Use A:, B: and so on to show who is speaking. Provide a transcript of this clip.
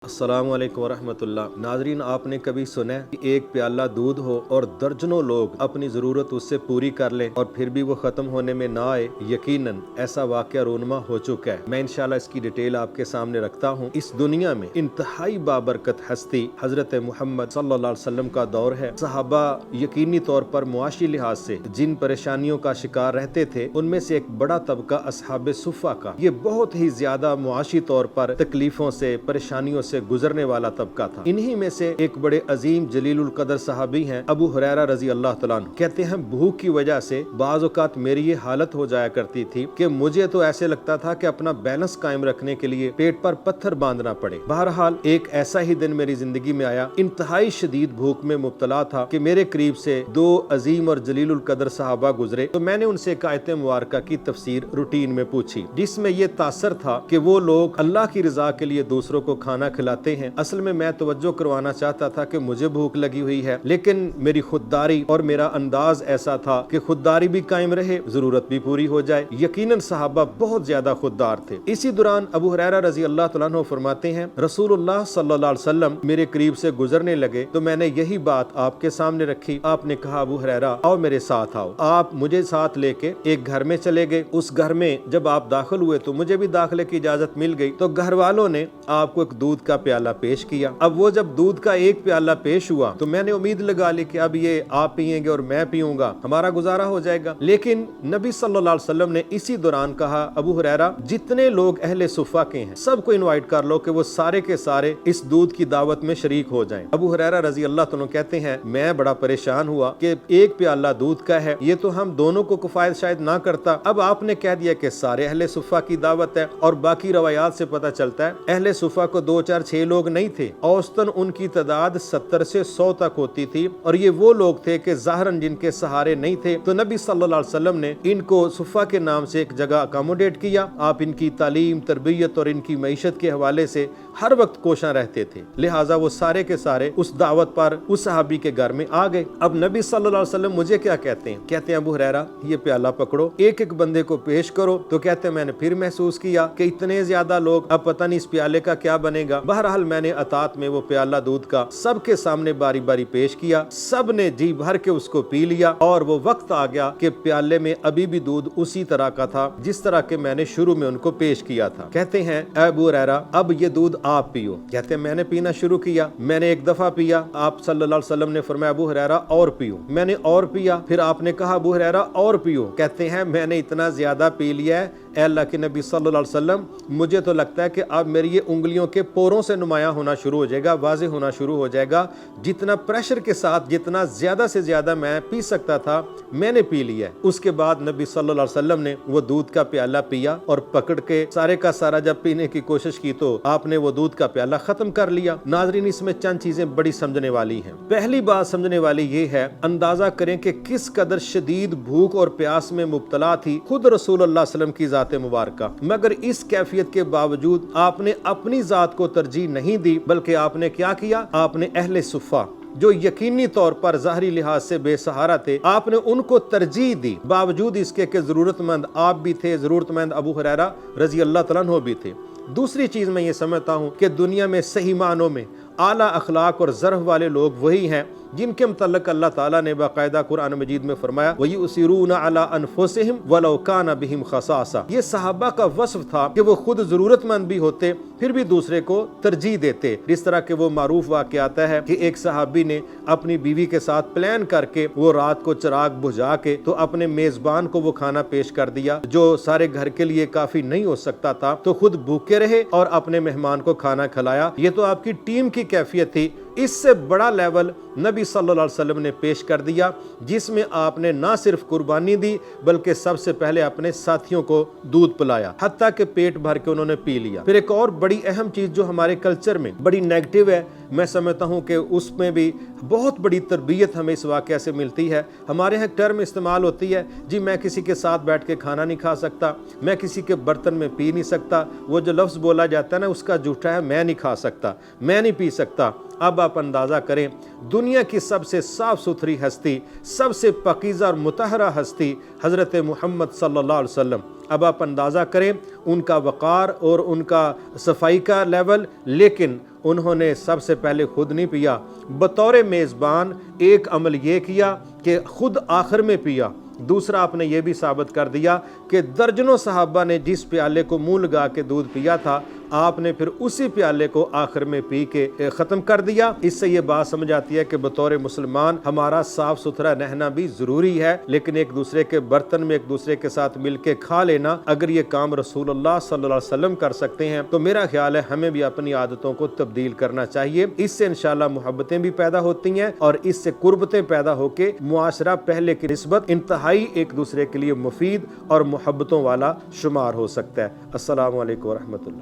A: السلام علیکم ورحمۃ اللہ۔ ناظرین، آپ نے کبھی سنا ہے کہ ایک پیالہ دودھ ہو اور درجنوں لوگ اپنی ضرورت اس سے پوری کر لیں اور پھر بھی وہ ختم ہونے میں نہ آئے؟ یقیناً ایسا واقعہ رونما ہو چکا ہے۔ میں انشاءاللہ اس کی ڈیٹیل آپ کے سامنے رکھتا ہوں۔ اس دنیا میں انتہائی بابرکت ہستی حضرت محمد صلی اللہ علیہ وسلم کا دور ہے۔ صحابہ یقینی طور پر معاشی لحاظ سے جن پریشانیوں کا شکار رہتے تھے، ان میں سے ایک بڑا طبقہ اصحاب صفہ کا، یہ بہت ہی زیادہ معاشی طور پر تکلیفوں سے، پریشانیوں سے گزرنے والا طبقہ تھا۔ انہی میں سے ایک بڑے عظیم جلیل القدر صحابی ہیں ابو ہریرہ رضی اللہ تعالیٰ عنہ۔ کہتے ہیں بھوک کی وجہ سے بعض اوقات میری یہ حالت ہو جایا کرتی تھی کہ مجھے تو ایسے لگتا تھا کہ اپنا بیلنس قائم رکھنے کے لیے پیٹ پر پتھر باندھنا پڑے۔ بہرحال ایک ایسا ہی دن میری زندگی میں آیا، انتہائی شدید بھوک میں مبتلا تھا کہ میرے قریب سے دو عظیم اور جلیل القدر صحابہ گزرے تو میں نے ان سے ایک آیت مبارکہ کی تفسیر روٹین میں پوچھی، جس میں یہ تاثر تھا کہ وہ لوگ اللہ کی رضا کے لیے دوسروں کو کھانا کھلاتے ہیں۔ اصل میں توجہ کروانا چاہتا تھا کہ مجھے بھوک لگی ہوئی ہے، لیکن میری خودداری اور میرا انداز ایسا تھا کہ خودداری بھی قائم رہے، ضرورت بھی پوری ہو جائے۔ یقیناً صحابہ بہت زیادہ خوددار تھے۔ اسی دوران ابو ہریرہ رضی اللہ تعالیٰ عنہ فرماتے ہیں رسول اللہ صلی اللہ علیہ وسلم میرے قریب سے گزرنے لگے تو میں نے یہی بات آپ کے سامنے رکھی۔ آپ نے کہا ابو ہریرہ آؤ میرے ساتھ آؤ۔ آپ مجھے ساتھ لے کے ایک گھر میں چلے گئے۔ اس گھر میں جب آپ داخل ہوئے تو مجھے بھی داخلے کی اجازت مل گئی۔ تو گھر والوں نے آپ کو ایک دودھ کا پیالہ پیش کیا۔ اب وہ جب دودھ کا ایک پیالہ پیش ہوا تو میں نے امید لگا لی کہ اب یہ آپ پیئیں گے اور میں پیوں گا، ہمارا گزارا ہو جائے گا۔ لیکن نبی صلی اللہ علیہ وسلم نے اسی دوران کہا ابو ہریرہ جتنے لوگ اہل صفہ کے ہیں سب کو انوائٹ کر لو کہ وہ سارے کے سارے اس دودھ کی دعوت میں شریک ہو جائیں۔ ابو ہریرہ رضی اللہ تعالیٰ کہتے ہیں میں بڑا پریشان ہوا کہ ایک پیالہ دودھ کا ہے، یہ تو ہم دونوں کو کفایت شاید نہ کرتا۔ اب آپ نے کہہ دیا کہ سارے اہل صفہ کی دعوت ہے، اور باقی روایات سے پتہ چلتا ہے اہل صفہ کو 2 4 6 لوگ نہیں تھے، اوسطاً ان کی تعداد 70 سے 100 تک ہوتی تھی، اور یہ وہ لوگ تھے کہ ظاہراً جن کے سہارے نہیں تھے۔ تو نبی صلی اللہ علیہ وسلم نے ان کو صفہ کے نام سے ایک جگہ اکاموڈیٹ کیا۔ آپ ان کی تعلیم، تربیت اور ان کی معیشت کے حوالے سے ہر وقت کوشاں رہتے تھے، لہٰذا وہ سارے کے سارے اس دعوت پر اس صحابی کے گھر میں آ گئے۔ اب نبی صلی اللہ علیہ وسلم مجھے کیا کہتے ہیں؟ کہتے ہیں ابو ہریرہ یہ پیالہ پکڑو، ایک ایک بندے کو پیش کرو۔ تو کہتے ہیں میں نے پھر محسوس کیا کہ اتنے زیادہ لوگ، اب پتہ نہیں اس پیالے کا کیا بنے گا۔ بہرحال میں نے اطاعت میں وہ پیالہ دودھ کا سب کے سامنے باری باری پیش کیا، سب نے جی بھر کے اس کو پی لیا، اور وہ وقت آ گیا کہ پیالے میں ابھی بھی دودھ اسی طرح کا تھا جس طرح کہ میں نے شروع میں ان کو پیش کیا تھا۔ کہتے ہیں اے ابو ہریرہ اب یہ دودھ آپ پیو۔ کہتے ہیں میں نے پینا شروع کیا، میں نے ایک دفعہ پیا، آپ صلی اللہ علیہ وسلم نے فرمایا ابو ہریرہ اور پیو۔ میں نے اور پیا، پھر آپ نے کہا ابو ہریرہ اور پیو۔ کہتے ہیں میں نے اتنا زیادہ پی لیا ہے اے اللہ کے نبی صلی اللہ علیہ وسلم، مجھے تو لگتا ہے کہ اب میری یہ انگلیوں کے پوروں سے نمایاں ہونا شروع ہو جائے گا، واضح ہونا شروع ہو جائے گا۔ جتنا پریشر کے ساتھ جتنا زیادہ سے زیادہ میں پی سکتا تھا میں نے پی لیا ہے۔ اس کے بعد نبی صلی اللہ علیہ وسلم نے وہ دودھ کا پیالہ پیا، اور پکڑ کے سارے کا سارا جب پینے کی کوشش کی تو آپ نے وہ دودھ کا پیالہ ختم کر لیا۔ ناظرین، اس میں چند چیزیں بڑی سمجھنے والی ہیں۔ پہلی بات سمجھنے والی یہ ہے، اندازہ کریں کہ کس قدر شدید بھوک اور پیاس میں مبتلا تھی خود رسول اللہ صلی اللہ علیہ وسلم کی ذات مبارکہ، مگر اس کیفیت کے باوجود آپ نے اپنی ذات کو ترجیح نہیں دی، بلکہ آپ نے کیا کیا؟ آپ نے اہل صفہ جو یقینی طور پر ظاہری لحاظ سے بے سہارا تھے، آپ نے ان کو ترجیح دی، باوجود اس کے کہ ضرورت مند آپ بھی تھے، ضرورت مند ابو ہریرہ رضی اللہ تعالیٰ عنہ بھی تھے۔ دوسری چیز میں یہ سمجھتا ہوں کہ دنیا میں صحیح معنوں میں اعلیٰ اخلاق اور ظرف والے لوگ وہی ہیں جن کے متعلق اللہ تعالیٰ نے باقاعدہ قرآن مجید میں فرمایا وَيُؤْثِرُونَ عَلَىٰ أَنفُسِهِمْ وَلَوْ كَانَ بِهِمْ خَصَاصَةٌ۔ یہ صحابہ کا وصف تھا کہ وہ خود ضرورت مند بھی ہوتے پھر بھی دوسرے کو ترجیح دیتے۔ جس طرح کہ وہ معروف واقعہ آتا ہے کہ ایک صحابی نے اپنی بیوی کے ساتھ پلان کر کے وہ رات کو چراغ بجھا کے تو اپنے میزبان کو وہ کھانا پیش کر دیا جو سارے گھر کے لیے کافی نہیں ہو سکتا تھا، تو خود بھوکے رہے اور اپنے مہمان کو کھانا کھلایا۔ یہ تو آپ کی ٹیم کی کیفیت تھی۔ اس سے بڑا لیول نبی صلی اللہ علیہ وسلم نے پیش کر دیا، جس میں آپ نے نہ صرف قربانی دی بلکہ سب سے پہلے اپنے ساتھیوں کو دودھ پلایا، حتیٰ کہ پیٹ بھر کے انہوں نے پی لیا۔ پھر ایک اور بڑی اہم چیز جو ہمارے کلچر میں بڑی نیگیٹو ہے، میں سمجھتا ہوں کہ اس میں بھی بہت بڑی تربیت ہمیں اس واقعہ سے ملتی ہے۔ ہمارے یہاں ٹرم استعمال ہوتی ہے جی میں کسی کے ساتھ بیٹھ کے کھانا نہیں کھا سکتا، میں کسی کے برتن میں پی نہیں سکتا۔ وہ جو لفظ بولا جاتا ہے نا اس کا جھوٹا ہے، میں نہیں کھا سکتا، میں نہیں پی سکتا۔ اب آپ اندازہ کریں دنیا کی سب سے صاف ستھری ہستی، سب سے پاکیزہ اور مطہرہ ہستی حضرت محمد صلی اللہ علیہ وسلم، اب آپ اندازہ کریں ان کا وقار اور ان کا صفائی کا لیول، لیکن انہوں نے سب سے پہلے خود نہیں پیا، بطور میزبان ایک عمل یہ کیا کہ خود آخر میں پیا۔ دوسرا آپ نے یہ بھی ثابت کر دیا کہ درجنوں صحابہ نے جس پیالے کو منہ لگا کے دودھ پیا تھا، آپ نے پھر اسی پیالے کو آخر میں پی کے ختم کر دیا۔ اس سے یہ بات سمجھ آتی ہے کہ بطور مسلمان ہمارا صاف ستھرا رہنا بھی ضروری ہے، لیکن ایک دوسرے کے برتن میں ایک دوسرے کے ساتھ مل کے کھا لینا، اگر یہ کام رسول اللہ صلی اللہ علیہ وسلم کر سکتے ہیں تو میرا خیال ہے ہمیں بھی اپنی عادتوں کو تبدیل کرنا چاہیے۔ اس سے انشاءاللہ محبتیں بھی پیدا ہوتی ہیں اور اس سے قربتیں پیدا ہو کے معاشرہ پہلے کی نسبت انتہائی ایک دوسرے کے لیے مفید اور محبتوں والا شمار ہو سکتا ہے۔ السلام علیکم ورحمۃ اللہ۔